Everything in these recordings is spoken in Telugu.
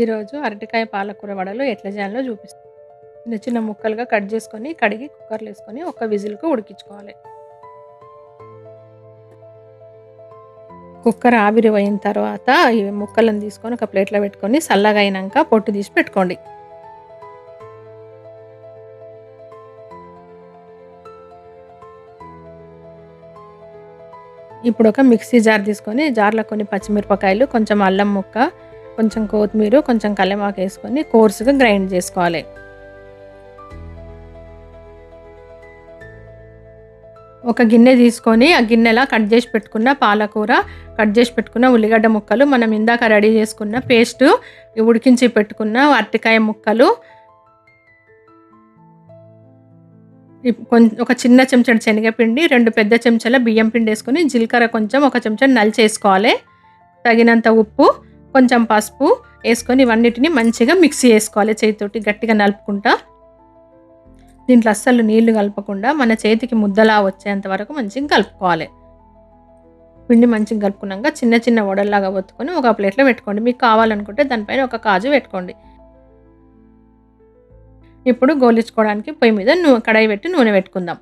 ఈరోజు అరటికాయ పాలకూర వడలు ఎట్లా చేయాలో చూపిస్తాను. చిన్న చిన్న ముక్కలుగా కట్ చేసుకొని కడిగి కుక్కర్లో వేసుకొని ఒక విజిల్కు ఉడికించుకోవాలి. కుక్కర్ ఆవిరి అయిన తర్వాత ఈ ముక్కలను తీసుకొని ఒక ప్లేట్లో పెట్టుకొని చల్లగా అయినాక పొట్టు తీసి పెట్టుకోండి. ఇప్పుడు ఒక మిక్సీ జార్ తీసుకొని జార్లో కొన్ని పచ్చిమిరపకాయలు, కొంచెం అల్లం ముక్క, కొంచెం కొత్తిమీర, కొంచెం కల్యమాకు వేసుకొని కోర్సుగా గ్రైండ్ చేసుకోవాలి. ఒక గిన్నె తీసుకొని ఆ గిన్నెలా కట్ చేసి పెట్టుకున్న పాలకూర, కట్ చేసి పెట్టుకున్న ఉల్లిగడ్డ ముక్కలు, మనం ఇందాక రెడీ చేసుకున్న పేస్టు, ఉడికించి పెట్టుకున్న అరటికాయ ముక్కలు, ఒక చిన్న చెంచాడు శనగపిండి, 2 పెద్ద చెంచాల బియ్యం పిండి వేసుకొని జీలకర్ర కొంచెం ఒక చెంచా నలిచేసుకోవాలి. తగినంత ఉప్పు, కొంచెం పసుపు వేసుకొని ఇవన్నిటిని మంచిగా మిక్సీ చేసుకోవాలి. చేతితోటి గట్టిగా నలుపుకుంటా. దీంట్లో అస్సలు నీళ్లు కలపకుండా మన చేతికి ముద్దలా వచ్చేంత వరకు మంచిగా కలుపుకోవాలి. పిండి మంచిగా కలుపుకున్నాక చిన్న చిన్న వడల్లాగా ఒత్తుకొని ఒక ప్లేట్లో పెట్టుకోండి. మీకు కావాలనుకుంటే దానిపైన ఒక కాజు పెట్టుకోండి. ఇప్పుడు గోలించుకోవడానికి పొయ్యి మీద కడాయి పెట్టి నూనె పెట్టుకుందాం.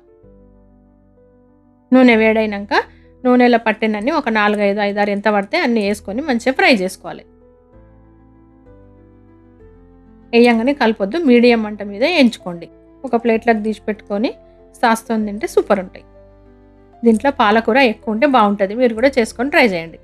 నూనె వేడైనాక నూనెలో పట్టినన్ని ఒక 4, 5, 6 ఎంత పడితే అన్ని వేసుకొని మంచిగా ఫ్రై చేసుకోవాలి. వేయంగానే కలపొద్దు, మీడియం మంట మీద వేయించుకోండి. ఒక ప్లేట్లోకి తీసి పెట్టుకొని సాస్తో తింటే సూపర్ ఉంటాయి. దీంట్లో పాలకూర ఎక్కువ ఉంటే బాగుంటుంది. మీరు కూడా చేసుకొని ట్రై చేయండి.